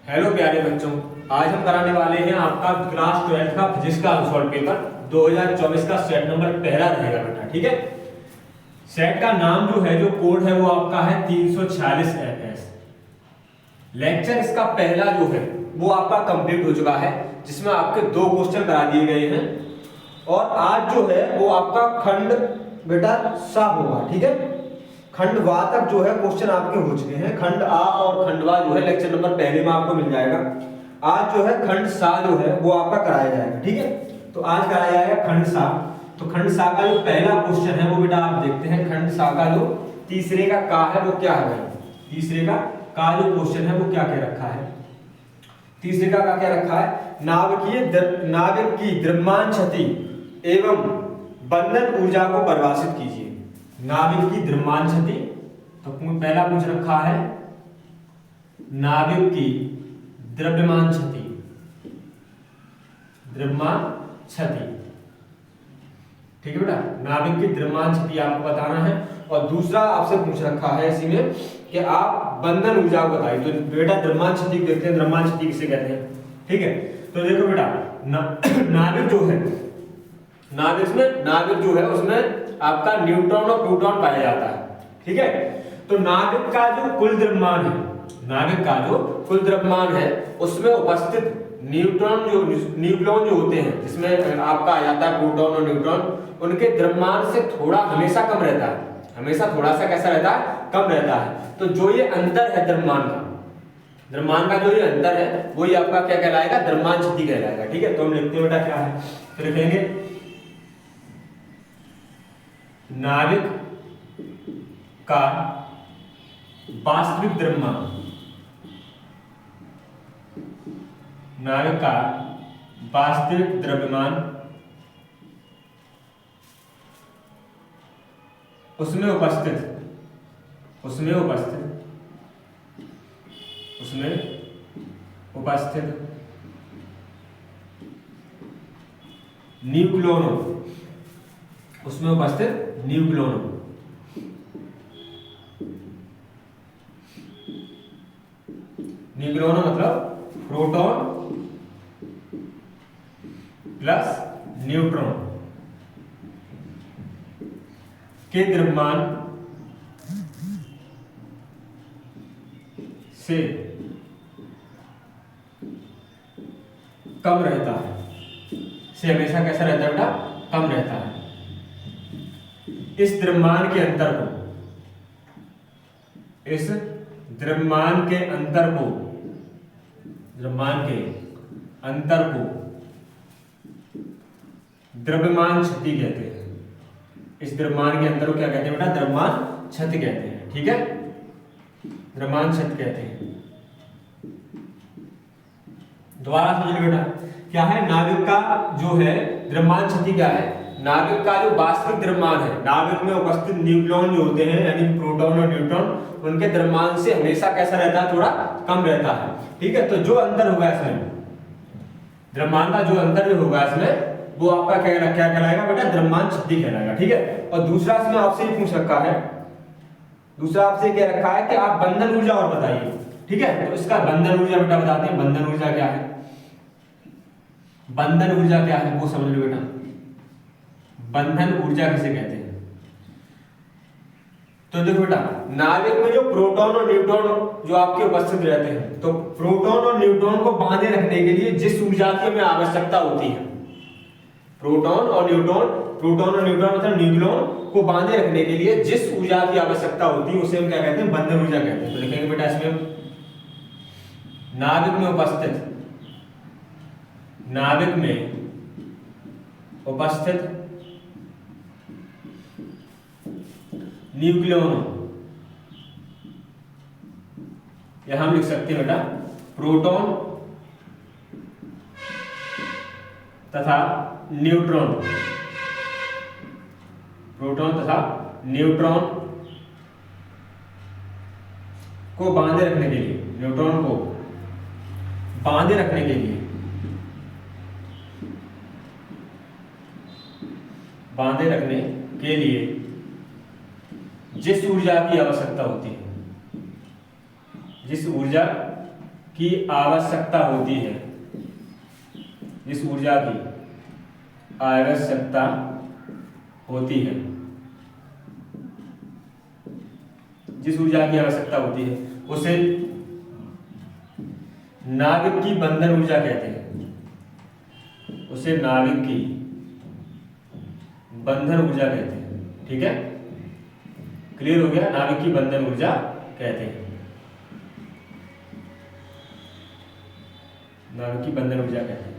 Hello प्यारे बच्चों, आज हम कराने वाले हैं आपका क्लास 12 का फिजिक्स का अनसॉल्व पेपर 2024 का सेट नंबर पहला रहेगा बेटा। ठीक है, सेट का नाम जो है, जो कोड है वो आपका है 346FS। लेक्चर इसका पहला जो है वो आपका कंप्लीट हो चुका है, जिसमें आपके 2 क्वेश्चन करा दिए गए हैं और आज जो है वो आपका खंड बेटा सा होगा। ठीक है, खंड वा तक जो है क्वेश्चन आपके हो चुके हैं। खंड आ और खंड वा जो है लेक्चर नंबर पहले में आपको मिल जाएगा। आज जो है खंड सा जो है वो आपका कराया जाएगा। ठीक है, तो आज कराया जाएगा खंड सा। तो खंड सा का जो पहला क्वेश्चन है वो बेटा आप देखते हैं। खंड सा का जो तीसरे का है वो क्या है? तीसरे का जो क्वेश्चन है वो क्या कह रखा है? तीसरे का क्या रखा है? नाभिक की द्रव्यमान क्षति एवं बंधन ऊर्जा को परिभाषित कीजिए। नाभिक की द्रव्यमान क्षति, तो पहला पूछ रखा है नाभिक की द्रव्यमान क्षति, द्रव्यमान क्षति। ठीक है बेटा, नाभिक की द्रव्यमान क्षति आपको बताना है। और दूसरा आपसे पूछ रखा है इसी में कि आप बंधन ऊर्जा को बताइए। तो बेटा द्रव्यमान क्षति देखते हैं, द्रव्यमान क्षति किसे कहते हैं। ठीक है, तो देखो बेटा नाभिक जो है, नाभिक जो है उसमें आपका न्यूट्रॉन और प्रोटॉन पाया जाता है। ठीक है, तो नाभिक का जो कुल द्रव्यमान है, नाभिक का जो कुल द्रव्यमान है उसमें उपस्थित न्यूक्लियॉन जो होते हैं, जिसमें आपका आ जाता है प्रोटॉन और न्यूट्रॉन, उनके द्रव्यमान से थोड़ा हमेशा कम रहता है। हमेशा थोड़ा सा कैसा रहता है? कम रहता है। तो जो ये अंतर है द्रव्यमान का जो ये अंतर है वही आपका क्या कहलाएगा? द्रव्यमान क्षति कहलाएगा। ठीक है, तो हम लिखते हैं बेटा क्या है, तो लिखेंगे नाभिक का वास्तविक द्रव्यमान, नाभिक का वास्तविक द्रव्यमान उसमें उपस्थित न्यूक्लियनों, उसमें उपस्थित न्यूक्लियनों मतलब प्रोटॉन प्लस न्यूट्रॉन के द्रव्यमान से कम रहता है, से हमेशा कैसा रहता है बेटा? कम रहता है। इस द्रव्यमान के अंतर को द्रव्यमान क्षति कहते हैं। इस द्रव्यमान के अंतर को क्या कहते हैं बेटा? द्रव्यमान क्षति कहते हैं। ठीक है, द्रव्यमान क्षति कहते हैं। दोबारा समझ लो बेटा, क्या है नाभिक का जो है द्रव्यमान क्षति क्या है? नाभिक का जो वास्तविक द्रव्यमान है, नाभिक में उपस्थित न्यूक्लियॉन जो होते हैं यानी प्रोटॉन और न्यूट्रॉन, उनके द्रव्यमान से हमेशा कैसा रहता है? थोड़ा कम रहता है। ठीक है, तो जो अंतर होगा इसमें, द्रव्यमान का जो अंतर जो होगा इसमें, वो आपका क्या कहलाएगा बेटा? द्रव्यमान क्षति कहलाएगा। ठीक है, और दूसरा इसमें आपसे ही पूछ रखा है, दूसरा आपसे क्या रखा है कि आप बंधन ऊर्जा और बताइए। ठीक है, तो इसका बंधन ऊर्जा बेटा बताते हैं। बंधन ऊर्जा क्या है? बंधन ऊर्जा क्या है वो समझ लो बेटा। बंधन ऊर्जा किसे कहते हैं? तो देखो बेटा, नाभिक में जो प्रोटॉन और न्यूट्रॉन जो आपके उपस्थित रहते हैं, तो प्रोटॉन और न्यूट्रॉन को बांधे रखने के लिए जिस ऊर्जा की हमें आवश्यकता होती है, प्रोटॉन और न्यूट्रॉन मतलब न्यूक्लियॉन को बांधे रखने के लिए जिस ऊर्जा की आवश्यकता होती है उसे हम क्या कहते हैं? बंधन ऊर्जा कहते हैं। तो लिखेंगे बेटा इसमें नाभिक में उपस्थित न्यूक्लियनों, या हम लिख सकते हैं बेटा प्रोटॉन तथा न्यूट्रॉन, को बांधे रखने के लिए, न्यूट्रॉन को बांधे रखने के लिए बांधे रखने के लिए जिस ऊर्जा की आवश्यकता होती है, जिस ऊर्जा की आवश्यकता होती है, जिस ऊर्जा की आवश्यकता होती है, जिस ऊर्जा की आवश्यकता होती है उसे नाभिक की बंधन ऊर्जा कहते हैं, उसे नाभिक की बंधन ऊर्जा कहते हैं। ठीक है, क्लियर हो गया? नाभिक की बंधन ऊर्जा कहते हैं, नाभिक की बंधन ऊर्जा कहते हैं।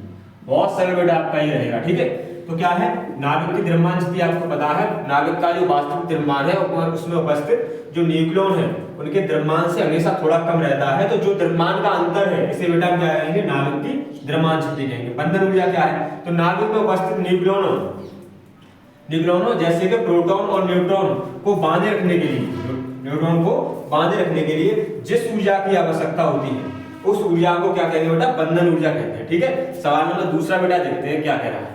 बहुत सरल बेटा आपका ये रहेगा। ठीक है, तो क्या है, नाभिक की द्रव्यमान स्थिति आपको पता है, नाभिक का जो वास्तविक द्रव्यमान है उसमें उपस्थित जो न्यूक्लियन है उनके द्रव्यमान से हमेशा थोड़ा कम रहता है, तो जो द्रव्यमान का अंतर है इसे बेटा क्या कहेंगे, नाभिक की द्रव्यमान स्थिति कहेंगे। बंधन ऊर्जा क्या है, तो नाभिक में उपस्थित न्यूक्लियनों जैसे कि प्रोटॉन और न्यूट्रॉन को बांधे रखने के लिए, न्यूट्रॉन को बांधे रखने के लिए जिस ऊर्जा की आवश्यकता होती है उस ऊर्जा को क्या कहेंगे बेटा, बंधन ऊर्जा कहते हैं। ठीक है, सवाल नंबर दूसरा बेटा देखते हैं क्या कह रहा है।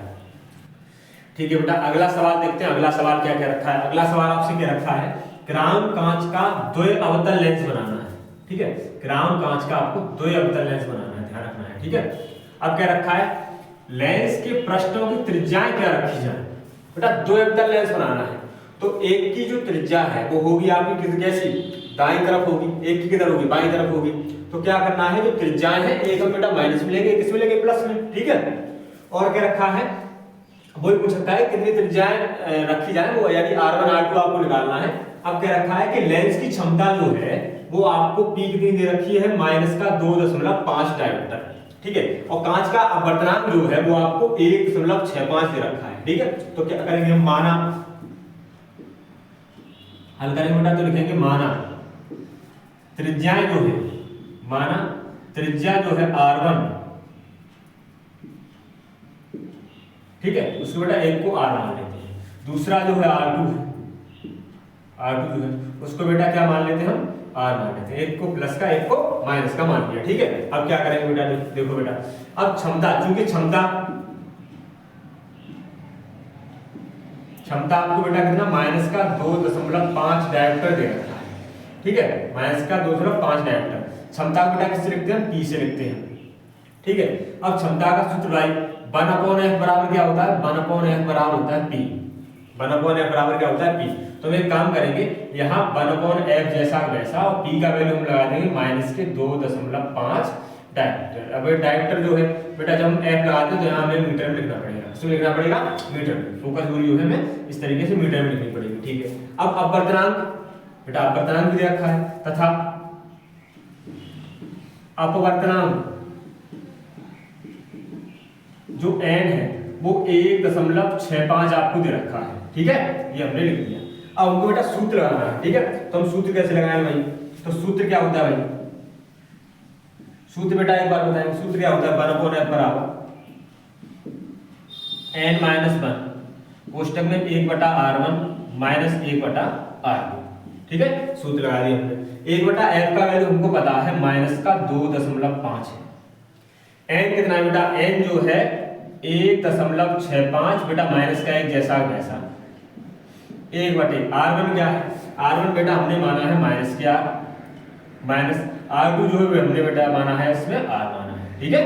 ठीक है बेटा, अगला सवाल देखते हैं। अगला सवाल क्या कह रखा है, अगला सवाल आपसे क्या रखा है, ग्राम कांच का द्वय अवतल लेंस बनाना है। ठीक है, ग्राम कांच का आपको द्वय अवतल लेंस बनाना है, ध्यान रखना है। ठीक है, अब क्या रखा है, लेंस के पृष्ठों की त्रिज्याएं क्या रखी जाए बेटा, द्वय अवतल लेंस बनाना है तो एक की जो त्रिज्या है वो होगी आपकी किस कैसी, दाईं तरफ होगी, एक की किधर होगी, बाईं तरफ होगी। तो क्या करना है, जो त्रिज्याएं हैं एक हम बेटा माइनस में लेंगे, किस में लेंगे, प्लस में। ठीक है, और क्या रखा है, वही पूछ सकता है कितनी त्रिज्याएं रखी जाए, वो यानी R1 R2 आपको निकालना है। अब क्या रखा है कि लेंस की क्षमता जो है वो आपको पी कितनी दे रखी है, -2.5 डायोप्टर। ठीक है, और कांच का अपवर्तनांक जो है वो आपको 1.65 दे रखा है। ठीक है, तो क्या करेंगे हम, माना हल करेंगे बेटा, तो लिखेंगे माना त्रिज्याएं जो है, माना त्रिज्या जो है R1, ठीक है, उसको बेटा एक को R मान लेते हैं, दूसरा जो है R2 जो है उसको बेटा क्या मान लेते हैं हम, R मान लेते हैं, एक को प्लस का एक को माइनस का मान लिया। ठीक है, अब क्या करेंगे बेटा, देखो बेटा, अब क्षमता, चूंकि क्षमता आपको बेटा कितना, -2.5 डायोप्टर दे रखा है। ठीक है, -2.5 डायोप्टर। क्षमता को बेटा किससे लिखते हैं, P से लिखते हैं। ठीक है, अब क्षमता का सूत्र भाई 1/f बराबर क्या होता है, 1/f बराबर होता है P। 1/f बराबर क्या होता है, P। तो हम एक काम करेंगे, यहाँ 1/f जैसा वैसा और P का वैल्यू हम लगा देंगे -2.5 डायोप्टर। अब डायोप्टर जो है बेटा जब हम f लगाते हैं तो यहाँ हमें मीटर में लिखना पड़ेगा, इसमें लिखना पड़ेगा मीटर में, फोकस दूरी जो है हमें इस तरीके से मीटर में लिखनी पड़ेगी। ठीक है, अब अपवर्तनांक बेटा, अपवर्तनांक भी दे रखा है, तथा अपवर्तनांक जो n है वो 1.65 आपको दे रखा है। ठीक है, ये हमने लिख दिया। अब हमको बेटा सूत्र लगाना है। ठीक है, तो हम सूत्र कैसे लगाएंगे भाई, तो सूत्र क्या होता है भाई, सूत्र बेटा एक बार बताएंगे, सूत्र क्या होता है, 1/f बराबर n-1 कोष्टक में 1/r1 - 1/r2। ठीक है, सूत्र लगा दिया हमने। 1/f का वैल्यू हमको पता है -2.5 है। n कितना है बेटा, n जो है 1.65 बेटा माइनस का एक जैसा वैसा 1/r1 क्या है, r1 बेटा हमने माना है माइनस क्या, माइनस R2 जो है हमने बेटा माना है इसमें R माना है। ठीक है,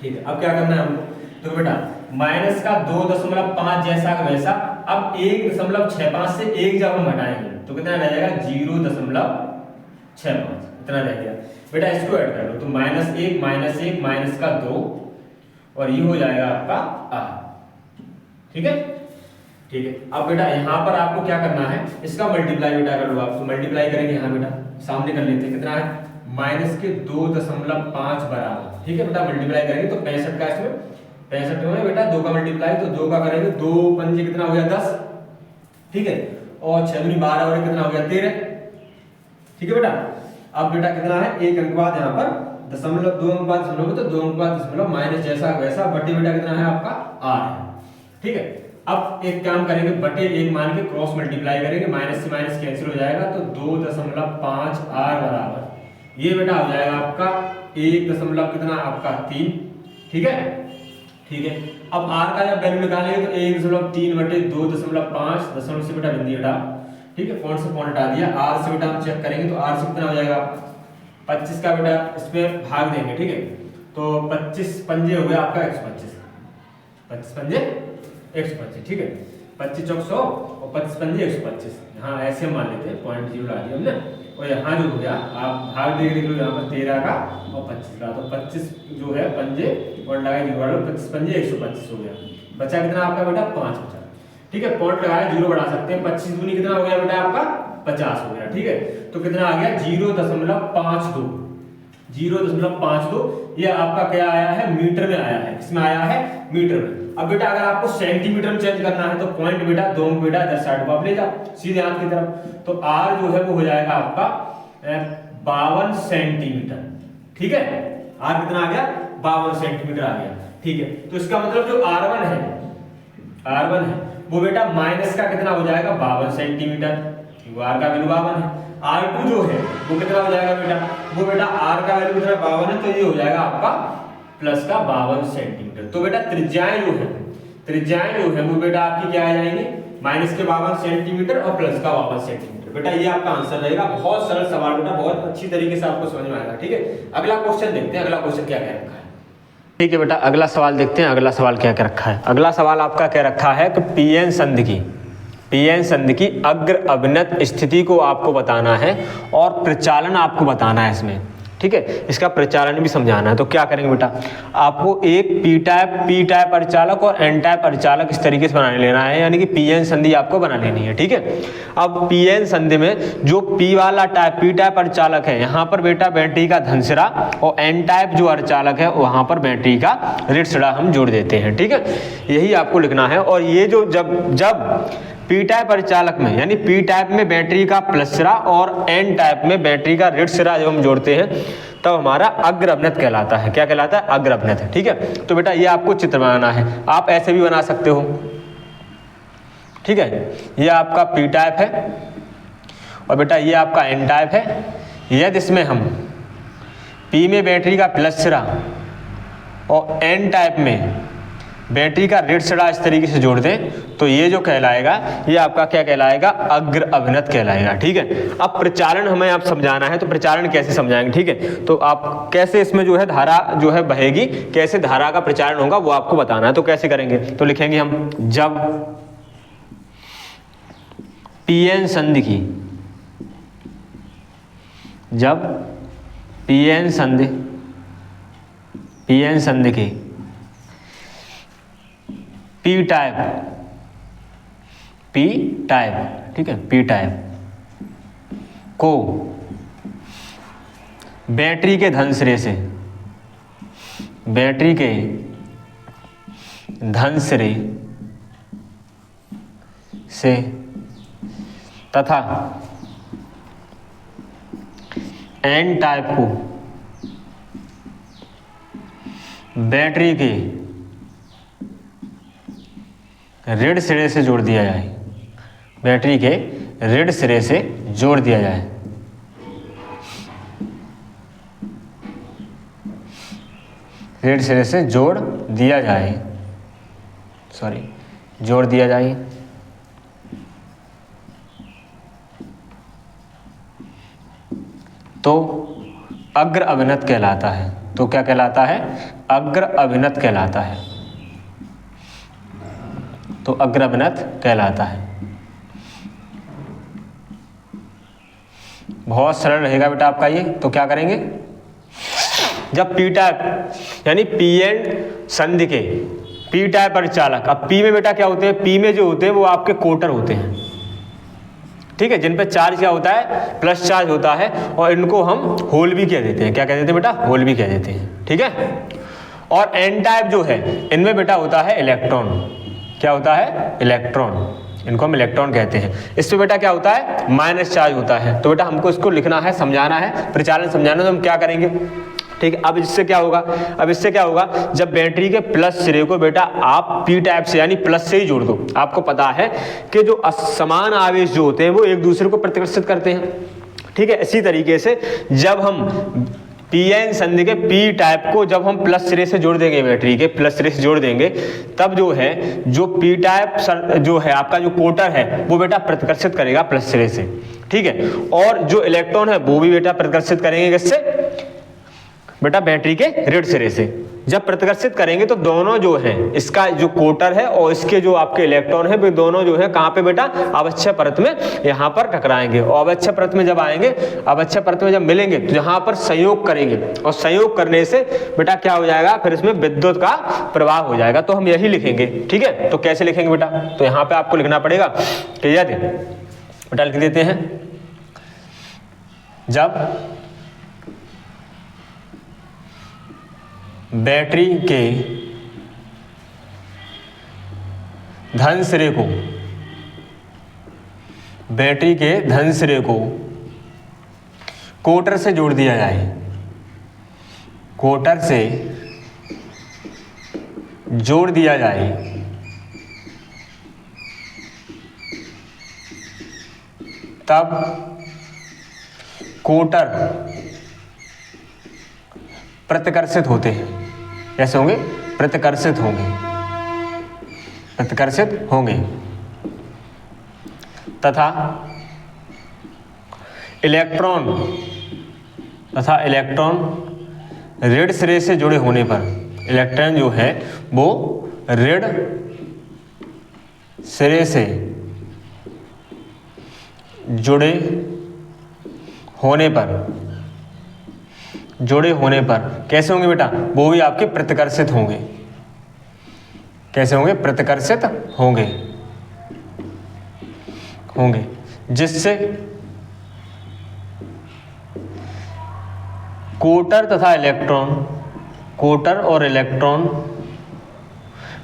ठीक है, अब क्या करना है हमको, तो बेटा -2.5 जैसा वैसा, अब 1.65 से 1 जब हम हटाएंगे तो कितना रह जाएगा, 0.65 इतना रह गया बेटा। इसको ऐड कर लो तो -1 - 2 और ये हो जाएगा आपका R। ठीक है, ठीक है, अब बेटा यहाँ पर आपको क्या करना है, इसका मल्टीप्लाई बेटा कर लो आप, तो मल्टीप्लाई करेंगे यहाँ बेटा, सामने कर लेते हैं, कितना है -2.5 बराबर। ठीक है बेटा, मल्टीप्लाई करेंगे तो 65 का, इसमें 65 में बेटा 2 का मल्टीप्लाई, तो 2 का करेंगे, 2 पंजे कितना हो गया 10। ठीक है, और 6 दूनी 12 और कितना हो गया 13। ठीक है बेटा, अब बेटा कितना है, एक अंक बाद यहाँ पर दशमलव, 2 अंक बाद दशमलव, तो 2 अंक बाद दशमलव माइनस जैसा वैसा, बटे बेटा कितना है आपका R है। ठीक है, अब एक काम करेंगे, बटे 1 मान के क्रॉस मल्टीप्लाई करेंगे, माइनस से माइनस कैंसिल हो जाएगा, तो 2.5 R बराबर ये बेटा हो जाएगा आपका 1 दशमलव कितना आपका 3। ठीक है, ठीक है, अब R का जब वैल्यू निकालेंगे तो 1.3 बटे 2.5 दशमलव से बेटा बिंदी हटा। ठीक है, कौन से पॉइंट हटा दिया, R से बेटा हम चेक करेंगे तो R से कितना हो जाएगा आपका 25 का बेटा इसमें भाग देंगे, ठीक है। तो 25 पंजे हो गया आपका 125, 25 पंजे 125, ठीक है। 25 चौक 100 और 25 पंजे 125। हाँ ऐसे मान लेते हैं, 0.0 डाल दिया हमने। और यहाँ जो हो गया आप भाग देख लो, यहाँ पर 13 का और 25 का, तो 25 जो है पंजे और लगाए 0 डालो, 25 पंजे 125 हो गया। बचा कितना आपका बेटा 5 बचा, ठीक है। पॉइंट लगाया 0 बढ़ा सकते हैं। 25 दूनी कितना हो गया बेटा आपका 50 हो गया, ठीक है। तो कितना आ गया 0.52, 0.52। ये आपका क्या आया है मीटर में आया है, इसमें आया है मीटर में। अब बेटा अगर आपको सेंटीमीटर में चेंज करना है तो पॉइंट बेटा 2 बेटा इधर साइड आप ले जाओ सीधे हाथ की तरफ। तो r जो है वो हो जाएगा आपका 52 सेंटीमीटर, ठीक है। r कितना आ गया 52 सेंटीमीटर आ गया, ठीक है। तो इसका मतलब जो r1 है वो बेटा माइनस का कितना हो जाएगा 52 सेंटीमीटर, r का वैल्यू 52 है। r2 जो है वो कितना हो जाएगा बेटा, वो बेटा r का वैल्यू कितना 52 है, तो ये हो जाएगा आपका प्लस का 52 सेंटीमीटर। तो बेटा त्रिज्याएं जो है वो बेटा आपकी क्या आ जाएंगी, माइनस के 52 सेंटीमीटर और प्लस का 52 सेंटीमीटर। बेटा ये आपका आंसर रहेगा। बहुत सरल सवाल बेटा, बहुत अच्छी तरीके से आपको समझ में आएगा, ठीक है। अगला क्वेश्चन देखते हैं, अगला क्वेश्चन क्या कह रखा है। ठीक है बेटा, अगला सवाल देखते हैं, अगला सवाल क्या कह रखा है। अगला सवाल आपका कह रखा है कि पीएन संधि की अग्र अभिनत स्थिति को आपको बताना है और प्रचालन आपको बताना है इसमें, ठीक है। इसका प्रचालन भी समझाना है। तो क्या करेंगे बेटा, आपको एक पी टाइप अर्धचालक और एन टाइप अर्धचालक इस तरीके से बनाने लेना है, यानी कि पीएन संधि आपको बना लेनी है, ठीक है। अब पीएन संधि में जो पी टाइप अर्धचालक है, यहाँ पर बेटा बैटरी का धन सिरा और एन टाइप जो अर्धचालक है वहाँ पर बैटरी का ऋण सिरा हम जोड़ देते हैं, ठीक है। यही आपको लिखना है। और ये जो जब पी टाइप अर्धचालक में, यानी पी टाइप में बैटरी का प्लस सिरा और एन टाइप में बैटरी का ऋण सिरा जब हम जोड़ते हैं तब हमारा अग्र अभिनत कहलाता है। क्या कहलाता है, अग्र अभिनत है, ठीक है। तो बेटा ये आपको चित्र बनाना है, आप ऐसे भी बना सकते हो, ठीक है। ये आपका पी टाइप है और बेटा ये आपका एन टाइप है। यदि इसमें हम पी में बैटरी का प्लस सिरा और एन टाइप में बैटरी का ऋण सिरा इस तरीके से जोड़ दें तो ये जो कहलाएगा, ये आपका क्या कहलाएगा, अग्र अभिनत कहलाएगा, ठीक है। अब प्रचालन हमें आप समझाना है, तो प्रचालन कैसे समझाएंगे, ठीक है। तो आप कैसे इसमें जो है धारा जो है बहेगी, कैसे धारा का प्रचारण होगा वो आपको बताना है। तो कैसे करेंगे, तो लिखेंगे हम जब पीएन संधि की पी टाइप, ठीक है, पी टाइप को बैटरी के धन सिरे से तथा एन टाइप को बैटरी के ऋण सिरे से जोड़ दिया जाए, बैटरी के ऋण सिरे से जोड़ दिया जाए, ऋण सिरे से जोड़ दिया जाए, तो अग्र अभिनत कहलाता है। तो क्या कहलाता है, अग्र अभिनत कहलाता है। तो अग्र अभिनत कहलाता है। बहुत सरल रहेगा बेटा आपका ये। तो क्या करेंगे, जब पी टाइप यानी पीएन संधि के पी टाइप अर्धचालक, अब पी में बेटा क्या होते हैं, पी में जो होते हैं वो आपके कोटर होते हैं, ठीक है, जिन पे चार्ज क्या होता है, प्लस चार्ज होता है, और इनको हम होल भी कह देते हैं। क्या कह देते हैं बेटा, होल भी कह देते हैं, ठीक है। और एन टाइप जो है इनमें बेटा होता है इलेक्ट्रॉन। क्या होता है, इलेक्ट्रॉन, इनको हम इलेक्ट्रॉन कहते हैं। इसमें बेटा क्या होता है, माइनस चार्ज होता है। तो बेटा हमको इसको लिखना है, समझाना है, प्रचालन समझाना। तो हम क्या करेंगे, ठीक है। अब इससे क्या होगा, जब बैटरी के प्लस सिरे को बेटा आप पी टाइप से यानी प्लस से ही जोड़ दो। आपको पता है कि जो समान आवेश जो होते हैं वो एक दूसरे को प्रतिकर्षित करते हैं, ठीक है। इसी तरीके से जब हम पीएन संधि के पी टाइप को जब हम प्लस सिरे से जोड़ देंगे, बैटरी के प्लस सिरे से जोड़ देंगे, तब जो है जो पी टाइप जो है आपका जो कोटर है वो बेटा प्रतिकर्षित करेगा प्लस सिरे से। ठीक है। और जो इलेक्ट्रॉन है वो भी बेटा प्रतिकर्षित करेंगे किससे, बेटा बैटरी के ऋण सिरे से। जब प्रतिकर्षित करेंगे तो दोनों जो है, इसका जो कोटर है और इसके जो आपके इलेक्ट्रॉन है, वे दोनों जो है कहाँ पे बेटा, आवच्छय परत में यहाँ पर टकराएंगे। और आवच्छय परत में जब आएंगे, आवच्छय परत में जब मिलेंगे तो यहाँ पर संयोग करेंगे और संयोग करने से बेटा क्या हो जाएगा, फिर इसमें विद्युत का प्रवाह हो जाएगा। तो हम यही लिखेंगे, ठीक है। तो कैसे लिखेंगे बेटा, तो यहाँ पे आपको लिखना पड़ेगा कि यदि बेटा लिख देते हैं, जब बैटरी के धन सिरे को, बैटरी के धन सिरे को कोटर से जोड़ दिया जाए, कोटर से जोड़ दिया जाए, तब कोटर प्रतिकर्षित होते हैं। कैसे होंगे, प्रतिकर्षित होंगे, प्रतिकर्षित होंगे तथा इलेक्ट्रॉन ऋण सिरे से जुड़े होने पर, इलेक्ट्रॉन जो है वो ऋण सिरे से जुड़े होने पर कैसे होंगे बेटा, वो भी आपके प्रतिकर्षित होंगे। कैसे होंगे, प्रतिकर्षित होंगे जिससे कोटर और इलेक्ट्रॉन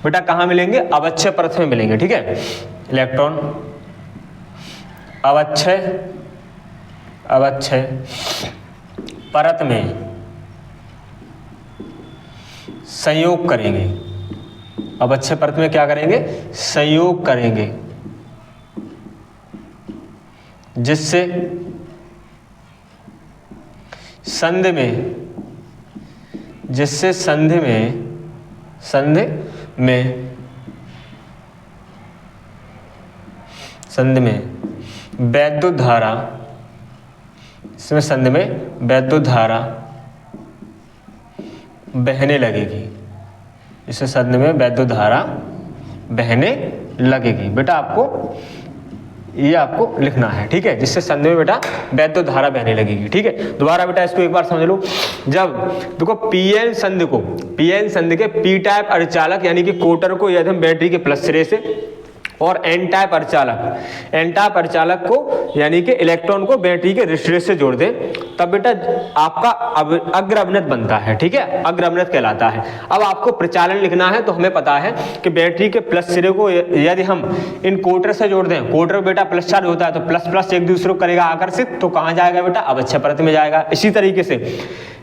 बेटा कहाँ मिलेंगे, आवच्छय परत में मिलेंगे, ठीक है। इलेक्ट्रॉन आवच्छय परत में संयोग करेंगे। आवच्छय परत में क्या करेंगे, संयोग करेंगे, जिससे संधि में वैद्युत धारा, इसमें संधि में वैद्युत धारा बहने लगेगी, इससे संधि में वैद्युत धारा बहने लगेगी। बेटा ये आपको लिखना है, ठीक है, जिससे संधि में बेटा वैद्युत धारा बहने लगेगी, ठीक है। दोबारा बेटा इसको एक बार समझ लो। जब देखो पीएन संधि के पी टाइप अर्धचालक यानी कि कोटर को यदि हम बैटरी के प्लस सिरे से और एन टाइप अर्धचालक को यानी कि इलेक्ट्रॉन को बैटरी के ऋण सिरे से जोड़ दें, तब बेटा आपका अग्र अवनत बनता है, ठीक है, अग्र अवनत कहलाता है। अब आपको प्रचालन लिखना है, तो हमें पता है कि बैटरी के प्लस सिरे को यदि हम इन कोटर से जोड़ दें, कोटर बेटा प्लस चार्ज होता है, तो प्लस प्लस एक दूसरे को करेगा आकर्षित, तो कहाँ जाएगा बेटा, आवच्छय परत में जाएगा। इसी तरीके से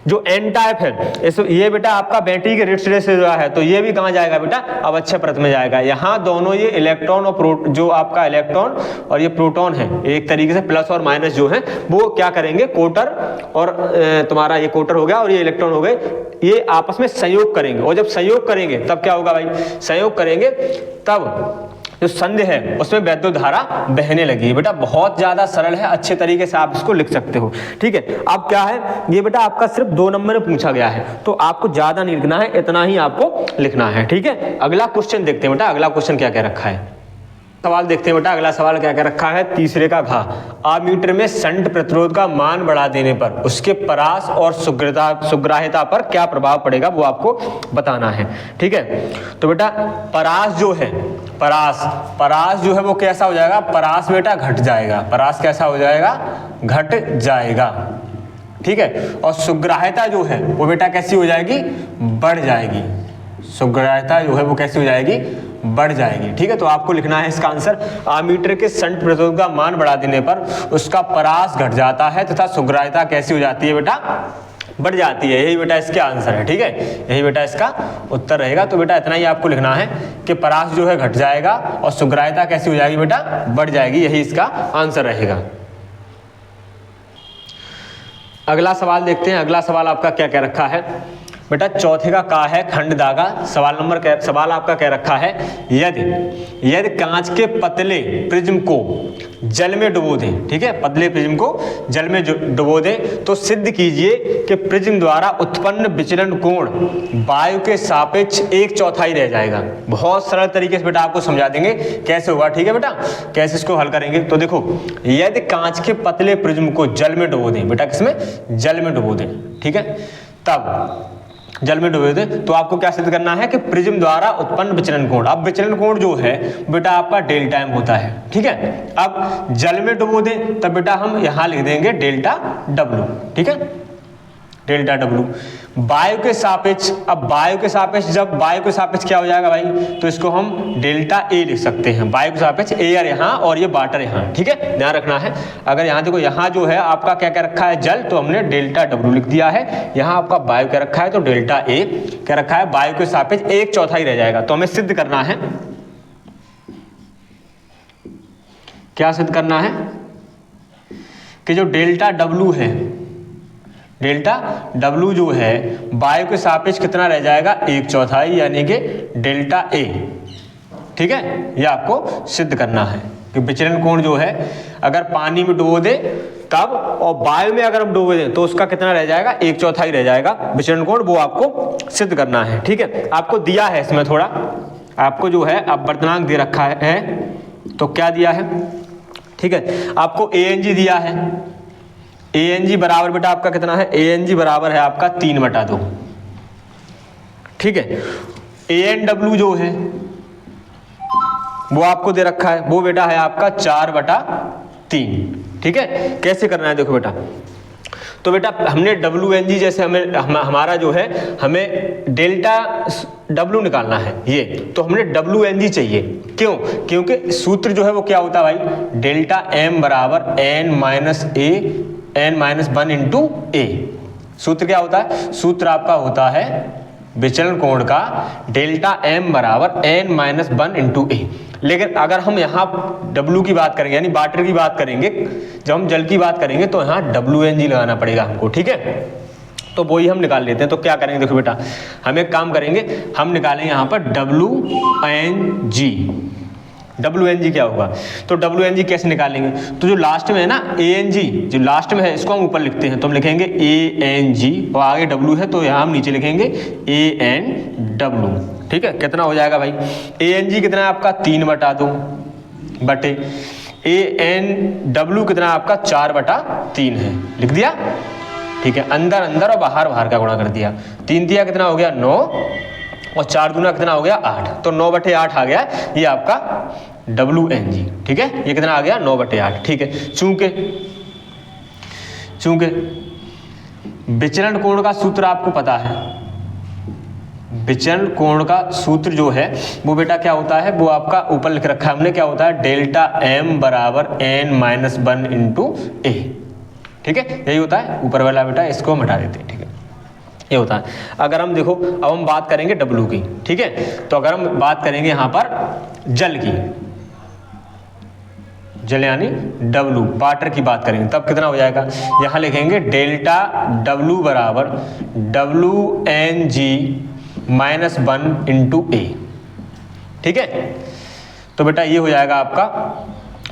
जो एन टाइप है, ये बेटा आपका बैटरी के ऋण सिरे से जुड़ा है, तो ये भी कहाँ जाएगा बेटा, आवच्छय परत में जाएगा। यहाँ दोनों ये इलेक्ट्रॉन और जो आपका इलेक्ट्रॉन और ये प्रोटॉन है, एक तरीके से प्लस और माइनस जो है वो क्या करेंगे, कोटर और तुम्हारा ये कोटर हो गया और ये इलेक्ट्रॉन हो गए, ये आपस में संयोग करेंगे। और जब संयोग करेंगे तब क्या होगा भाई, संयोग करेंगे तब जो संधि है उसमें वैद्युत धारा बहने लगी। बेटा बहुत ज्यादा सरल है, अच्छे तरीके से आप इसको लिख सकते हो, ठीक है। अब क्या है, ये बेटा आपका सिर्फ 2 नंबर में पूछा गया है, तो आपको ज्यादा नहीं लिखना है, इतना ही आपको लिखना है, ठीक है। अगला क्वेश्चन देखते हैं बेटा, अगला क्वेश्चन क्या क्या रखा है, सवाल देखते हैं बेटा। अगला सवाल क्या क्या रखा है, तीसरे का घ, आमीटर में शंट प्रतिरोध का मान बढ़ा देने पर उसके परास और सुग्राह्यता पर क्या प्रभाव पड़ेगा, वो आपको बताना है, ठीक है। तो बेटा परास जो है, परास जो है वो कैसा हो जाएगा, परास बेटा घट जाएगा, परास कैसा हो जाएगा, घट जाएगा, ठीक है। और सुग्राह्यता जो है वो बेटा कैसी हो जाएगी, बढ़ जाएगी, सुग्राह्यता जो है वो कैसी हो जाएगी, बढ़ जाएगी, ठीक है। तो आपको लिखना है इसका आंसर, आमीटर के शंट प्रतिरोध का मान बढ़ा देने पर उसका परास घट जाता है तथा सुग्राह्यता कैसी हो जाती है बेटा, बढ़ जाती है। यही बेटा इसके आंसर है, ठीक है, यही बेटा इसका उत्तर रहेगा। तो बेटा इतना ही आपको लिखना है कि परास जो है घट जाएगा और सुग्राह्यता कैसी हो जाएगी बेटा, बढ़ जाएगी, यही इसका आंसर रहेगा। अगला सवाल देखते हैं, अगला सवाल आपका क्या क्या रखा है। बेटा चौथे का है खंड धागा। सवाल आपका कह रखा है यदि कांच के पतले प्रिज्म को जल में डुबो दें, ठीक है, पतले प्रिज्म को जल में डुबो दें तो सिद्ध कीजिए कि प्रिज्म द्वारा उत्पन्न विचलन कोण वायु के सापेक्ष 1/4 रह जाएगा। बहुत सरल तरीके से बेटा आपको समझा देंगे कैसे होगा, ठीक है बेटा, कैसे इसको हल करेंगे। तो देखो, यदि कांच के पतले प्रिज्म को जल में डुबो दें, बेटा किसमें, जल में डुबो दें, ठीक है, तब जल में डुबो दे तो आपको क्या सिद्ध करना है कि प्रिज्म द्वारा उत्पन्न विचलन कोण। अब विचलन कोण जो है बेटा आपका डेल्टा एम होता है, ठीक है। अब जल में डुबो दे तब बेटा हम यहां लिख देंगे डेल्टा डब्लू, ठीक है, डेल्टा डब्लू। वायु के सापेक्ष, अब वायु के सापेक्ष, जब वायु के सापेक्ष क्या हो जाएगा भाई, तो इसको हम डेल्टा ए लिख सकते हैं। वायु के सापेक्ष एयर यहाँ और ये वाटर यहाँ, ठीक है, ध्यान रखना है। अगर यहाँ देखो, यहाँ जो है आपका क्या क्या रखा है, जल, तो हमने डेल्टा डब्लू लिख दिया है। यहाँ आपका वायु क्या रखा है, तो डेल्टा ए क्या रखा है, वायु के सापेक्ष 1/4 रह जाएगा। तो हमें सिद्ध करना है, क्या सिद्ध करना है कि जो डेल्टा डब्लू है, डेल्टा डब्लू जो है वायु के सापेक्ष कितना रह जाएगा, 1/4, यानी कि डेल्टा ए, ठीक है। ये आपको सिद्ध करना है कि विचलन कोण जो है अगर पानी में डुबो दे तब, और वायु में अगर हम डुबो दें तो उसका कितना रह जाएगा, 1/4 रह जाएगा विचलन कोण, वो आपको सिद्ध करना है, ठीक है। आपको दिया है इसमें थोड़ा, आपको जो है अब वर्तनांक दे रखा है, तो क्या दिया है, ठीक है, आपको ANG दिया है। ANG बराबर बेटा आपका कितना है, ANG बराबर है आपका 3/2, ठीक है। ANW जो है वो आपको दे रखा है, वो बेटा है आपका 4/3, ठीक है। कैसे करना है देखो बेटा, तो बेटा हमने WNG जैसे हमारा जो है हमें डेल्टा W निकालना है, ये तो हमने WNG चाहिए, क्यों, क्योंकि सूत्र जो है वो क्या होता है भाई, डेल्टा M बराबर n-1 इंटू ए। सूत्र क्या होता है, सूत्र आपका होता है विचलन कोण का डेल्टा M बराबर n-1 इंटू ए। लेकिन अगर हम यहाँ W की बात करेंगे, यानी वाटर की बात करेंगे, जब हम जल की बात करेंगे तो यहाँ WNG लगाना पड़ेगा हमको, ठीक है। तो वो ही हम निकाल लेते हैं। तो क्या करेंगे देखो बेटा, हम एक काम करेंगे, हम निकालेंगे यहाँ पर WNG। WNG क्या होगा, तो WNG कैसे निकालेंगे, तो जो लास्ट में है ना ANG, जो लास्ट में है इसको हम ऊपर लिखते हैं, तो हम लिखेंगे ANG और आगे W है तो यहाँ हम नीचे लिखेंगे ANW, ठीक है। कितना हो जाएगा भाई, ANG कितना है आपका 3/2 बटे ANW कितना आपका 4/3 है, लिख दिया, ठीक है। अंदर अंदर और बाहर बाहर का गुणा कर दिया, 3 दिया कितना हो गया 9 और 4 दूना कितना हो गया 8, तो 9/8 आ गया ये आपका WNG, ठीक है। ये कितना आ गया 9/8, ठीक है। चूंकि विचलन कोण का सूत्र आपको पता है, विचलन कोण का सूत्र जो है वो बेटा क्या होता है, वो आपका ऊपर लिख रखा है हमने, क्या होता है, डेल्टा M बराबर n-1 इंटू ए, ठीक है, यही होता है ऊपर वाला बेटा, इसको हम हटा देते हैं, ठीक है, ये होता है। अगर हम देखो, अब हम बात करेंगे W की, ठीक है। तो अगर हम बात करेंगे यहाँ पर जल की, जल यानी W, वाटर की बात करेंगे तब कितना हो जाएगा, यहाँ लिखेंगे डेल्टा W बराबर WNG-1 इंटू ए, ठीक है। तो बेटा ये हो जाएगा आपका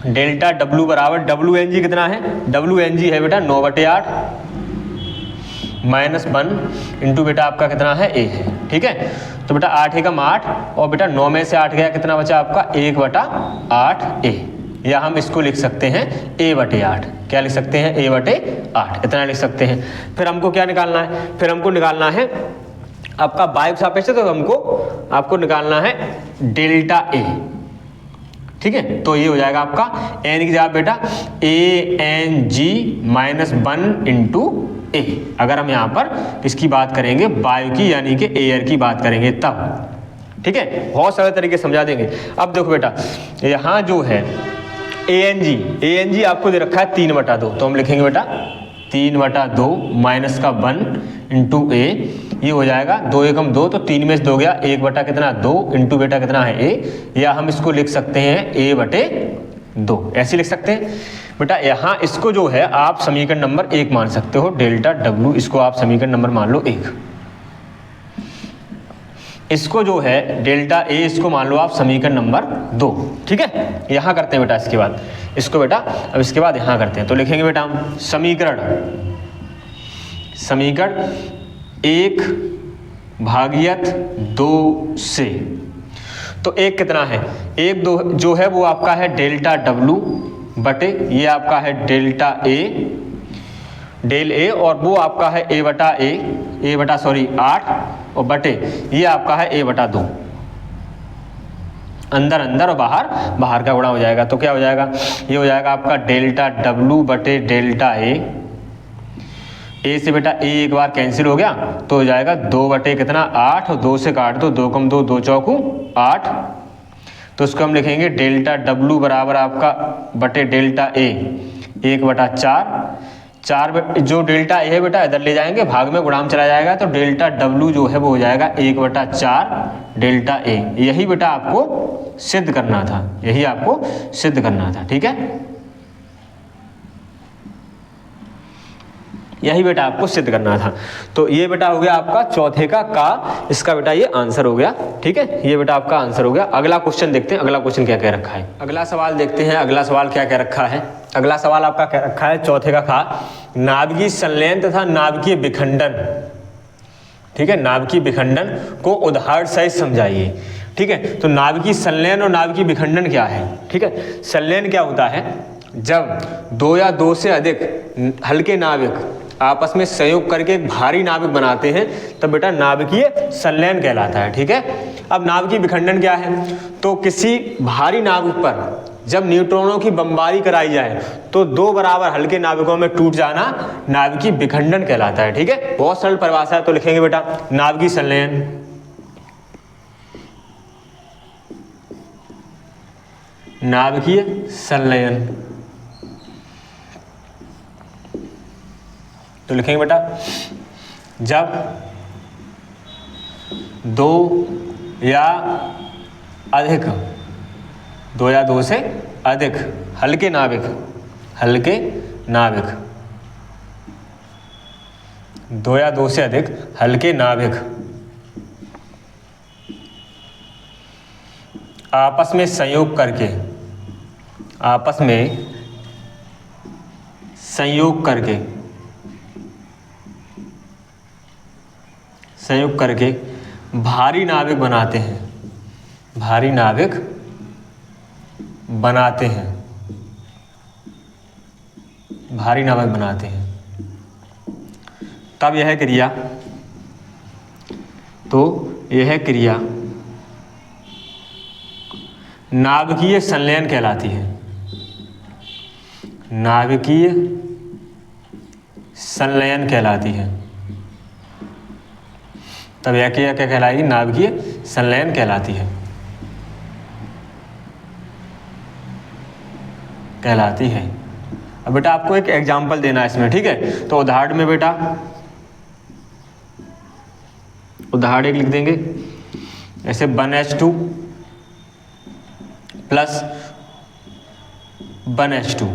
डेल्टा W बराबर WNG कितना है, WNG है बेटा 9/8 -1 इंटू बेटा आपका कितना है A है, ठीक है। तो बेटा 8 एकम 8 और बेटा 9 में से 8 गया, कितना बचा आपका 1/8 A, या हम इसको लिख सकते हैं A/8, क्या लिख सकते हैं A/8, इतना लिख सकते हैं। फिर हमको क्या निकालना है, फिर हमको निकालना है आपका वायु सापेक्ष, तो हमको आपको निकालना है डेल्टा A, ठीक है। तो ये हो जाएगा आपका n की जगह बेटा ANG-1 इंटू ए। अगर हम यहाँ पर इसकी बात करेंगे वायु की, यानी कि एयर की बात करेंगे तब, ठीक है, बहुत सारे तरीके समझा देंगे। अब देखो बेटा यहाँ जो है ANG आपको दे रखा है 3/2, तो हम लिखेंगे बेटा 3/2 माइनस का 1 इंटू ए, ये हो जाएगा 2 एकम 2, तो 3 में से 2 गया 1/2 इंटू बेटा कितना है A, या हम इसको लिख सकते हैं A/2, ऐसे लिख सकते हैं बेटा। यहाँ इसको जो है आप समीकरण नंबर 1 मान सकते हो, डेल्टा W, इसको आप समीकरण नंबर मान लो 1, इसको जो है डेल्टा ए, इसको मान लो आप समीकरण नंबर 2, ठीक है। यहाँ करते हैं बेटा, इसके बाद इसको बेटा, अब इसके बाद यहाँ करते हैं। तो लिखेंगे बेटा हम समीकरण 1/2 से, तो एक कितना है, एक दो जो है वो आपका है डेल्टा डब्लू बटे ये आपका है डेल्टा ए, डेल ए, और वो आपका है ए बटा 8 और बटे ये आपका है a/2। अंदर अंदर और बाहर बाहर का गुणा हो जाएगा। तो क्या हो जाएगा, ये हो जाएगा आपका डेल्टा डब्लू बटे डेल्टा ए से बेटा ए एक बार कैंसिल हो गया तो हो जाएगा 2 बटे कितना 8, और 2 से काट दो, 2 कम 2, 2 चौकू 8। तो इसको हम लिखेंगे डेल्टा डब्लू बराबर आपका बटे डेल्टा ए 1/4 जो डेल्टा ए है बेटा इधर ले जाएंगे, भाग में गुणाम चला जाएगा, तो डेल्टा डब्लू जो है वो हो जाएगा 1/4 डेल्टा ए। यही बेटा आपको सिद्ध करना था, यही आपको सिद्ध करना था, ठीक है, यही बेटा आपको सिद्ध करना था। तो ये बेटा हो गया आपका चौथे का इसका बेटा ये आंसर हो गया, ठीक है, ये बेटा आपका आंसर हो गया। अगला क्वेश्चन देखते हैं, अगला क्वेश्चन क्या कह रखा है। अगला सवाल देखते हैं, अगला सवाल क्या कह रखा है। अगला सवाल आपका कह रखा है चौथे का नाभिकीय संलयन तथा नाभिकीय विखंडन, ठीक है, नाभिकीय विखंडन को उदाहरण सहित समझाइए, ठीक है। तो नाभिकीय संलयन और नाभिकीय विखंडन क्या है, ठीक है। संलयन क्या होता है, जब 2 या 2 से अधिक हल्के नाभिक आपस में संयोग करके एक भारी नाभिक बनाते हैं तब बेटा नाभिकीय संलयन कहलाता है, ठीक है। अब नाभिकीय विखंडन क्या है, तो किसी भारी नाभिक पर जब न्यूट्रॉनों की बमबारी कराई जाए तो 2 बराबर हल्के नाभिकों में टूट जाना नाभिकीय विखंडन कहलाता है, ठीक है। बहुत सरल परिभाषा है, तो लिखेंगे बेटा नाभिकीय संलयन, नाभिकीय संलयन, तो लिखेंगे बेटा जब 2 या 2 से अधिक हल्के नाभिक 2 या 2 से अधिक हल्के नाभिक आपस में संयोग करके भारी नाभिक बनाते हैं, तब यह क्रिया, तो यह क्रिया नाभिकीय संलयन कहलाती है, नाभिकीय संलयन कहलाती है। तब यह क्रिया क्या कहलाएगी, नाभिकीय संलयन कहलाती है। अब बेटा आपको एक एग्जाम्पल देना है इसमें, ठीक है। तो उदाहरण में बेटा उदाहरण एक लिख देंगे, ऐसे 1H2 प्लस 1H2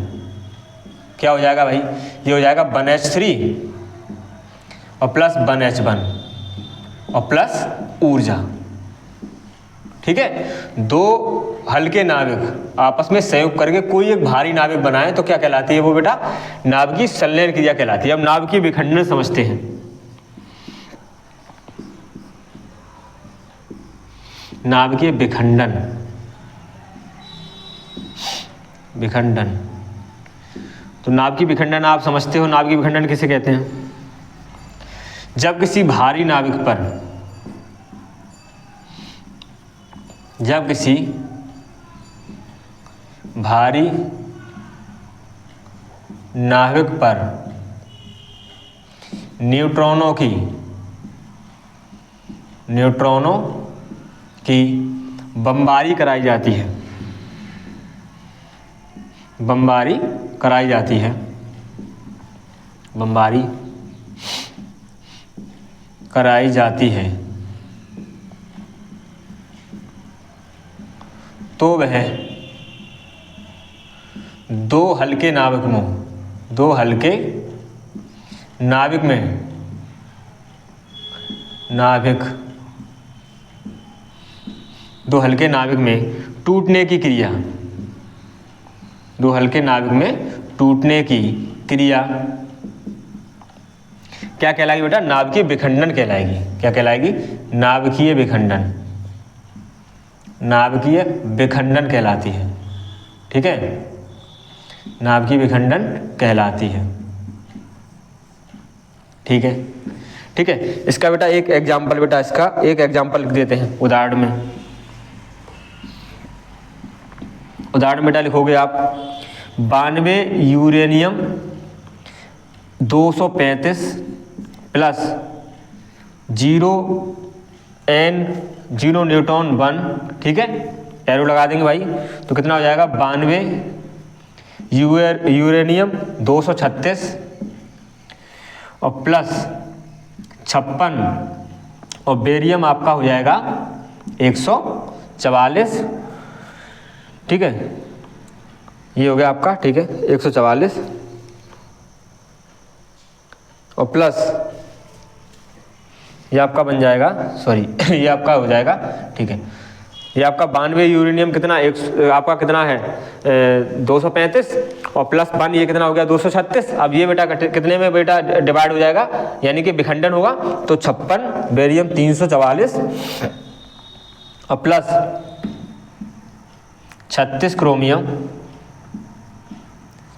क्या हो जाएगा भाई, ये हो जाएगा 1H3 और प्लस 1H1 और प्लस ऊर्जा, ठीक है। 2 हल्के नाभिक आपस में संयोग करके कोई एक भारी नाभिक बनाए तो क्या कहलाती है वो बेटा, नाभिकीय संलयन क्रिया कहलाती है। अब नाभिकीय विखंडन समझते हैं। नाभिकीय विखंडन, तो नाभिकीय विखंडन आप समझते हो, नाभिकीय विखंडन किसे कहते हैं, जब किसी भारी नाभिक पर न्यूट्रॉनों की बमबारी कराई जाती है, तो वह 2 हल्के नाभिक दो हल्के नाभिक में टूटने की क्रिया, दो हल्के नाभिक में टूटने की क्रिया क्या कहलाएगी बेटा? नाभिकीय विखंडन कहलाएगी। क्या कहलाएगी? नाभिकीय विखंडन, नाभिकीय विखंडन कहलाती है। ठीक है, नाभिकीय विखंडन कहलाती है। ठीक है, ठीक है। इसका बेटा एक एग्जाम्पल, बेटा इसका एक एग्जाम्पल लिख देते हैं उदाहरण में। उदाहरण बेटा लिखोगे आप 92 यूरेनियम 235 प्लस 0 न्यूटन 1। ठीक है, एरो लगा देंगे भाई, तो कितना हो जाएगा? 92 यूरेनियम 236 और प्लस 56 और बेरियम आपका हो जाएगा 144। ठीक है, ये हो गया आपका। ठीक है, 144 और प्लस ये आपका बन जाएगा, सॉरी ये आपका हो जाएगा। ठीक है, ये आपका 92 यूरेनियम कितना आपका कितना है 235 और प्लस 1 ये कितना हो गया 236। अब ये बेटा कितने में बेटा डिवाइड हो जाएगा, यानी कि विखंडन होगा, तो 56 बेरियम 344 और प्लस 36 क्रोमियम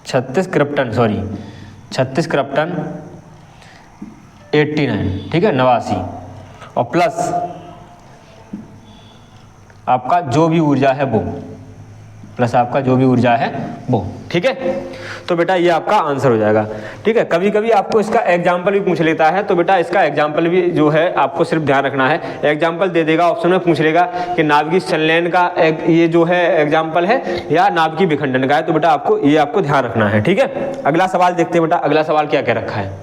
36 क्रिप्टन 89। ठीक है, 89 और प्लस आपका जो भी ऊर्जा है वो, प्लस आपका जो भी ऊर्जा है वो। ठीक है, तो बेटा ये आपका आंसर हो जाएगा। ठीक है, कभी कभी आपको इसका एग्जाम्पल भी पूछ लेता है, तो बेटा इसका एग्जाम्पल भी जो है आपको सिर्फ ध्यान रखना है। एग्जाम्पल दे देगा, ऑप्शन में पूछ लेगा कि नाभिकीय संलयन का ये जो है एग्जाम्पल है या नाभिकीय विखंडन का है, तो बेटा आपको ये ध्यान रखना है। ठीक है, अगला सवाल देखते हैं बेटा। अगला सवाल क्या कह रखा है?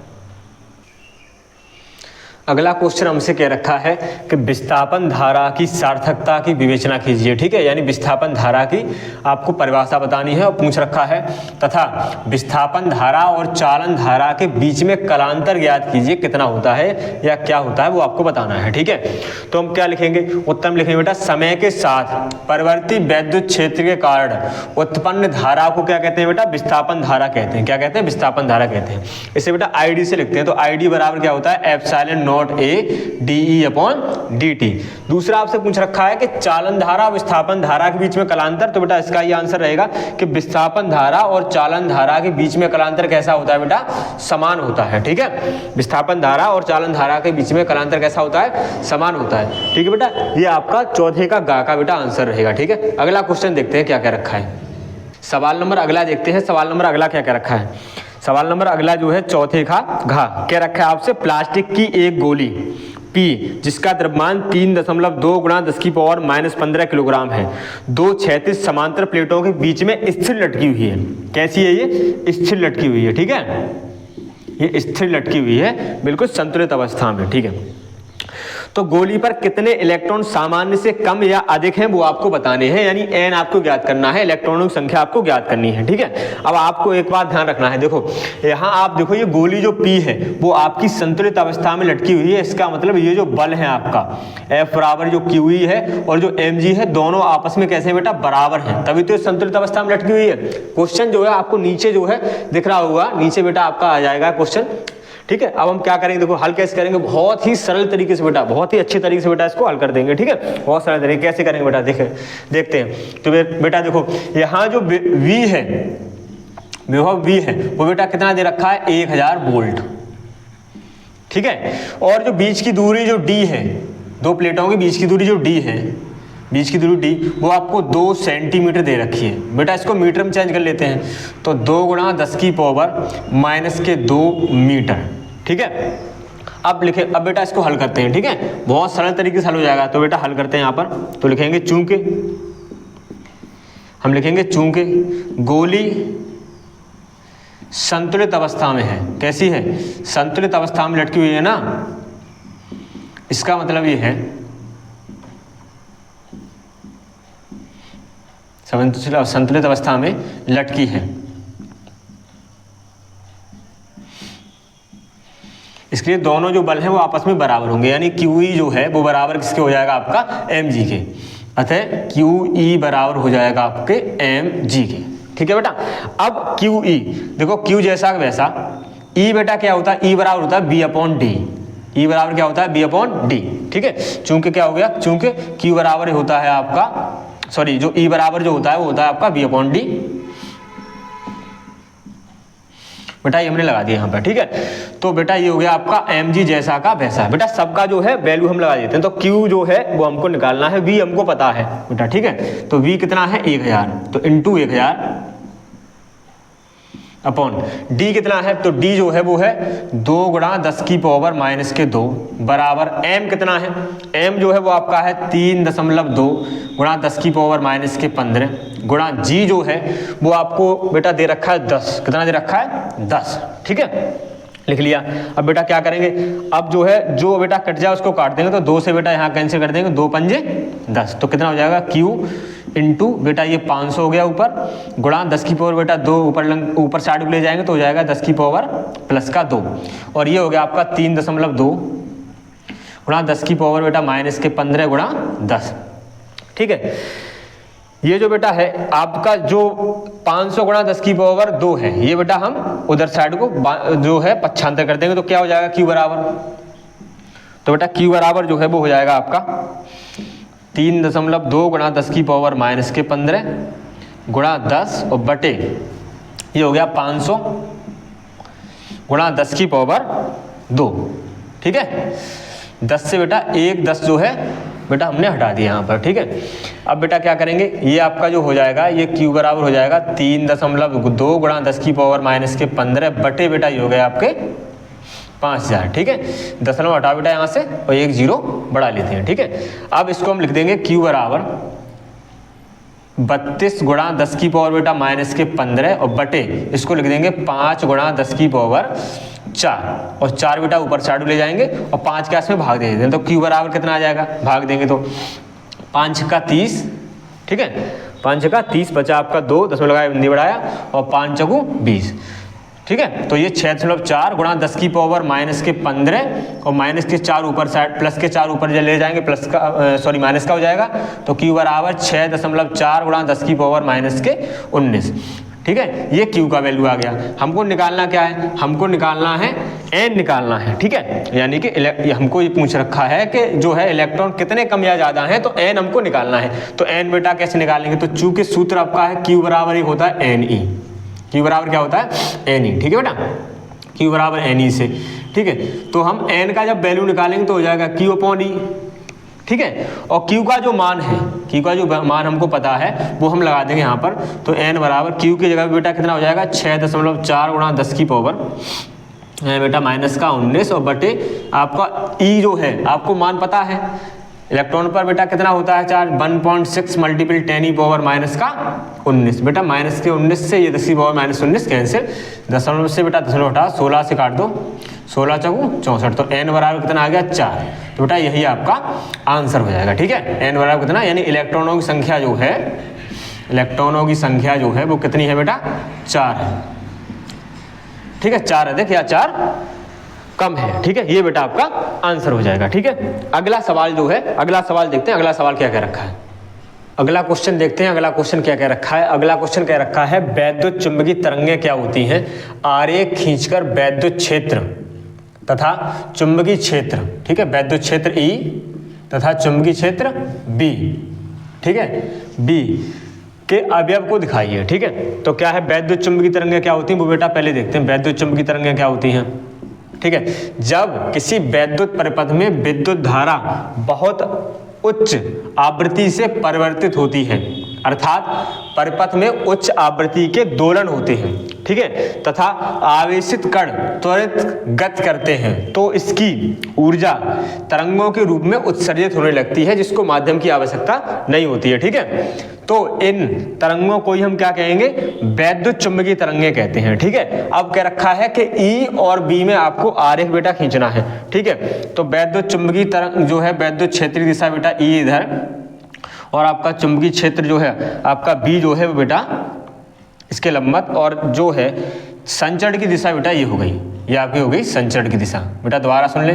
अगला क्वेश्चन हमसे कह रखा है कि विस्थापन धारा की सार्थकता की विवेचना कीजिए। ठीक है, यानी विस्थापन धारा की आपको परिभाषा बतानी है और पूछ रखा है, तथा विस्थापन धारा और चालन धारा के बीच में कलांतर ज्ञात कीजिए, कितना होता है या क्या होता है वो आपको बताना है। ठीक है, तो हम क्या लिखेंगे? उत्तर में लिखेंगे बेटा समय के साथ परिवर्ती वैद्युत क्षेत्र के कारण उत्पन्न धारा को क्या कहते हैं बेटा? विस्थापन धारा कहते हैं। क्या कहते हैं? विस्थापन धारा कहते हैं। इसे बेटा आईडी से लिखते हैं, तो आईडी बराबर क्या होता है? Epsilon not A D upon D T. दूसरा आपसे पूछ रखा है कि चालन धारा और विस्थापन धारा के बीच में कलांतर, तो बेटा इसका ये आंसर रहेगा कि विस्थापन धारा और चालन धारा के बीच में कलांतर कैसा होता है बेटा? समान होता है। ठीक है, विस्थापन धारा और चालन धारा के बीच में कलांतर कैसा होता है? समान होता है। ठीक है बेटा, ये आपका चौथे का गा का बेटा आंसर रहेगा। ठीक है, अगला क्वेश्चन देखते हैं क्या क्या रखा है। सवाल नंबर अगला देखते हैं। सवाल नंबर अगला क्या क्या रखा है? सवाल नंबर अगला जो है चौथे का घा क्या रखा है आपसे? प्लास्टिक की एक गोली P जिसका द्रव्यमान 3.2 × 10⁻⁻15 किलोग्राम है, दो क्षैतिज समांतर प्लेटों के बीच में स्थिर लटकी हुई है। कैसी है ये? स्थिर लटकी हुई है। ठीक है, ये स्थिर लटकी हुई है, बिल्कुल संतुलित अवस्था में। ठीक है, तो गोली पर कितने इलेक्ट्रॉन सामान्य से कम या अधिक हैं वो आपको बताने हैं, यानी n आपको ज्ञात करना है, इलेक्ट्रॉनों की संख्या आपको ज्ञात करनी है। ठीक है, अब आपको एक बात ध्यान रखना है, देखो यहाँ आप देखो ये गोली जो P है वो आपकी संतुलित अवस्था में लटकी हुई है। इसका मतलब ये जो बल है आपका F बराबर जो QE है और जो mg है, दोनों आपस में कैसे बेटा? बराबर हैं, तभी तो संतुलित अवस्था में लटकी हुई है। क्वेश्चन जो है आपको नीचे जो है दिख रहा होगा, नीचे बेटा आपका आ जाएगा क्वेश्चन। ठीक है, अब हम क्या करेंगे? देखो हल कैसे करेंगे? बहुत ही सरल तरीके से बेटा, बहुत ही अच्छे तरीके से बेटा इसको हल कर देंगे। ठीक है, बहुत सरल तरीके। कैसे करेंगे बेटा? देखते हैं। तो बेटा देखो यहाँ जो V है, विभव V है वो बेटा कितना दे रखा है? 1000 वोल्ट। ठीक है, और जो बीच की दूरी जो D है, दो प्लेटों के बीच की दूरी जो D है, बीच की दूरी D वो आपको 2 सेंटीमीटर दे रखी है। बेटा इसको मीटर में चेंज कर लेते हैं, तो 2 × 10⁻⁻2 मीटर। ठीक है, अब लिखे, अब बेटा इसको हल करते हैं। ठीक है, बहुत सरल तरीके से हल हो जाएगा। तो बेटा हल करते हैं यहाँ पर, तो लिखेंगे चूंकि हम लिखेंगे चूंकि गोली संतुलित अवस्था में है। कैसी है? संतुलित अवस्था में लटकी हुई है ना, इसका मतलब ये है संतुलित अवस्था में लटकी है। इसके लिए दोनों जो बल हैं वो आपस में बराबर होंगे, यानी QE जो है वो बराबर किसके हो जाएगा? आपका mg के। अतः क्यू ई बराबर हो जाएगा आपके एम जी के। ठीक है बेटा। अब क्यू ई देखो, क्यू जैसा वैसा, ई बेटा क्या होता है, ई बराबर होता है बी अपॉन डी। ई बराबर क्या होता है, बी अपॉन डी। ठीक है, चूंकि क्या हो गया, चूंकि क्यू बराबर होता है आपका, सॉरी जो ई बराबर जो होता है वो होता है आपका बी अपॉन डी। बेटा ये हमने लगा दिया यहाँ पर। ठीक है, तो बेटा ये हो गया आपका एम जी जैसा का वैसा। बेटा सबका जो है वैल्यू हम लगा देते हैं। तो क्यू जो है वो हमको निकालना है, वी हमको पता है बेटा। ठीक है, तो वी कितना है 1000, तो इंटू 1000 अपॉन डी कितना है, तो डी जो है वो है 2 गुणा 10 की पावर माइनस के 2 बराबर एम कितना है, एम जो है वो आपका है 3.2 गुणा 10 की पावर माइनस के 15 गुणा जी जो है वो आपको बेटा दे रखा है 10। कितना दे रखा है 10। ठीक है, लिख लिया। अब बेटा क्या करेंगे, अब जो है जो बेटा कट जाए उसको काट देंगे, तो 2 से बेटा यहाँ कैंसिल कर देंगे, 2 पंजे 10, तो कितना हो जाएगा क्यू इंटू बेटा ये 500 हो गया ऊपर, गुणा 10 की पावर बेटा 2 ऊपर साइड को ले जाएंगे तो हो जाएगा 10 की पावर प्लस का 2, और ये हो गया आपका 3.2 गुणा 10 की पावर बेटा माइनस के 15 गुणा 10। ठीक है, ये जो बेटा है आपका जो 500 गुणा 10 की पावर 2 है, ये बेटा हम उधर साइड को जो है पक्षांतर कर देंगे, तो क्या हो जाएगा क्यू बराबर, तो बेटा क्यू बराबर जो है वो हो जाएगा आपका 3.2 गुणा 10 की पावर माइनस के 15 गुणा 10 और बटे ये हो गया 500 गुणा 10 की पावर 2। ठीक है, 10 से बेटा 10 जो है बेटा हमने हटा दिया यहाँ पर। ठीक है, अब बेटा क्या करेंगे, ये आपका जो हो जाएगा ये क्यू बराबर हो जाएगा 3.2 गुणा 10 की पावर माइनस के 15 बटे बेटा ये हो गया आपके 5000। ठीक है, दशमलव हटा बेटा यहाँ से और एक 0 बढ़ा लेते हैं। ठीक है, अब इसको हम लिख देंगे क्यू बराबर 32 गुणा 10 की पावर बेटा माइनस के 15 और बटे इसको लिख देंगे 5 गुणा 10 की पावर 4, और 4 बेटा ऊपर साइड ले जाएंगे और 5 के आस में भाग दे देते हैं, तो क्यू बराबर कितना आ जाएगा, भाग देंगे तो 5 का 30। ठीक है, 5 का 30 बचा आपका 2, दशमलव लगाया बिंदी बढ़ाया और 5 चौगु 20। ठीक है, तो ये 6.4 गुणा 10 की पावर माइनस के 15 और माइनस के 4 ऊपर साइड प्लस के 4 ऊपर ले जाएंगे, प्लस का सॉरी माइनस का हो जाएगा, तो क्यू बराबर 6.4 गुणा 10 की पावर माइनस के 19। ठीक है, ये क्यू का वैल्यू आ गया। हमको निकालना क्या है, हमको निकालना है एन निकालना है। ठीक है, यानी कि हमको ये पूछ रखा है कि जो है इलेक्ट्रॉन कितने कम या ज्यादा हैं, तो एन हमको निकालना है। तो एन बेटा कैसे निकालेंगे, तो चूंकि सूत्र आपका है क्यू बराबर ही होता है एन ई। क्यू बराबर क्या होता है एन ई। ठीक है बेटा, क्यू बराबर एन ई से। ठीक है, तो हम एन का जब वैल्यू निकालेंगे तो हो जाएगा क्यू अपॉन ई। ठीक है, और क्यू का जो मान है, क्यू का जो मान हमको पता है वो हम लगा देंगे यहाँ पर, तो एन बराबर क्यू की जगह बेटा कितना हो जाएगा 6.4 गुणा 10 की पावर बेटा माइनस का 19 और बटे आपका ई जो है आपको मान पता है इलेक्ट्रॉन पर बेटा कितना होता है चार्ज 1.6 मल्टीपल 10 की पावर माइनस का 19। बेटा माइनस के 19 से ये 10 की पावर माइनस 19 कैंसिल, दशमलव से बेटा दशमलव हटा 16 से काट दो, 16 चौगु 64, तो एन बराबर कितना आ गया 4। तो बेटा यही आपका आंसर हो जाएगा। ठीक है, एन बराबर कितना, यानी इलेक्ट्रॉनों की संख्या जो है, इलेक्ट्रॉनों की संख्या जो है वो कितनी है बेटा 4 है। ठीक है, 4 है, देख या 4 कम है। ठीक है, ये बेटा आपका आंसर हो जाएगा। ठीक है, अगला सवाल जो है, अगला सवाल देखते हैं, अगला सवाल क्या क्या रखा है। अगला क्वेश्चन देखते हैं, अगला क्वेश्चन क्या क्या रखा है। अगला क्वेश्चन क्या रखा है, वैद्युत चुंबकीय तरंगें क्या होती हैं, आरेख खींचकर वैद्युत क्षेत्र तथा चुंबकीय क्षेत्र, ठीक है, वैद्युत क्षेत्र ई तथा चुंबकीय क्षेत्र बी, ठीक है, बी के अवयव को दिखाइए। ठीक है, तो क्या है वैद्युत चुंबकीय तरंगें क्या होती हैं वो बेटा पहले देखते हैं। वैद्युत चुंबकीय तरंगें क्या होती हैं, ठीक है, जब किसी वैद्युत परिपथ में विद्युत धारा बहुत उच्च आवृत्ति से परिवर्तित होती है, अर्थात परिपथ में उच्च आवृत्ति के दोलन होते हैं, ठीक है, तथा आवेशित कण त्वरित गति करते हैं, तो इसकी ऊर्जा तरंगों के रूप में उत्सर्जित होने लगती है, जिसको माध्यम की आवश्यकता नहीं होती है। ठीक है, तो इन तरंगों को ही हम क्या कहेंगे, वैद्युत चुंबकीय तरंगें कहते हैं। ठीक है, अब क्या रखा है कि ई और बी में आपको आरेख बेटा खींचना है। ठीक है, तो वैद्युत चुंबकीय तरंग जो है वैद्युत क्षेत्रीय दिशा बेटा ई इधर, और आपका चुंबकीय क्षेत्र जो है आपका बी जो है वो बेटा इसके लंबवत, और जो है संचरण की दिशा बेटा ये हो गई, ये आपकी हो गई संचरण की दिशा। बेटा दोबारा सुन ले,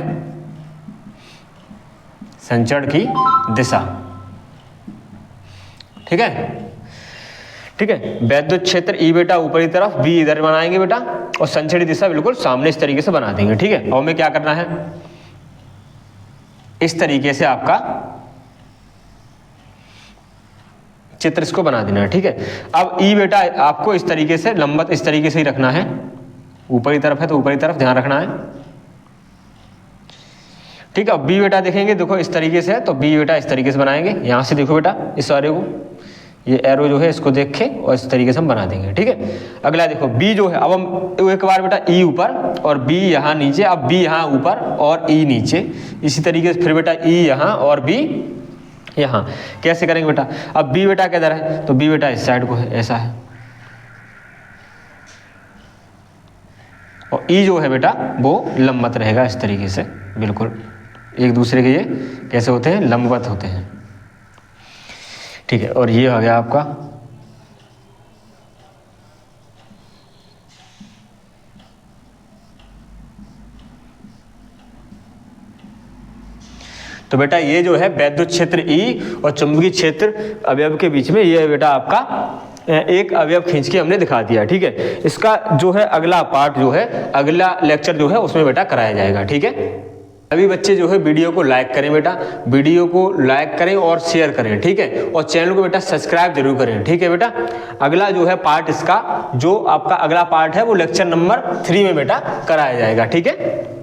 संचरण की दिशा, ठीक है, ठीक है। वैद्युत क्षेत्र ई बेटा ऊपरी तरफ, बी इधर बनाएंगे बेटा, और संचरी दिशा बिल्कुल सामने इस तरीके से बना देंगे, ठीक है। और हमें क्या करना है, इस तरीके से आपका चित्र इसको बना देना है, ठीक है। अब ई बेटा आपको इस तरीके से लंबवत इस तरीके से ही रखना है, ऊपरी तरफ है तो ऊपरी तरफ ध्यान रखना है, ठीक है। बी बेटा देखेंगे, देखो इस तरीके से है तो बी बेटा इस तरीके से बनाएंगे, यहां से देखो बेटा इस एरो को, ये एरो जो है इसको देख के और इस तरीके से हम बना देंगे, ठीक है। अगला देखो बी जो है, अब हम एक बार बेटा ई ऊपर और बी यहाँ नीचे, अब बी यहाँ ऊपर और ई नीचे, इसी तरीके से फिर बेटा ई यहाँ और बी यहाँ, कैसे करेंगे बेटा। अब बी बेटा किधर है, तो बी बेटा इस साइड को है, ऐसा है, और ई जो है बेटा वो लंबवत रहेगा इस तरीके से, बिल्कुल एक दूसरे के ये कैसे होते हैं, लंबवत होते हैं, ठीक है। और ये आ गया आपका तो बेटा ये जो है वैद्युत क्षेत्र ई और चुंबकीय क्षेत्र अवयव के बीच में ये बेटा आपका एक अवयव खींच के हमने दिखा दिया, ठीक है। इसका जो है अगला पार्ट जो है, अगला लेक्चर जो है उसमें बेटा कराया जाएगा, ठीक है। अभी बच्चे जो है वीडियो को लाइक करें बेटा, वीडियो को लाइक करें और शेयर करें, ठीक है। और चैनल को बेटा सब्सक्राइब जरूर करें, ठीक है बेटा। अगला जो है पार्ट इसका जो आपका अगला पार्ट है वो लेक्चर नंबर 3 में बेटा कराया जाएगा, ठीक है।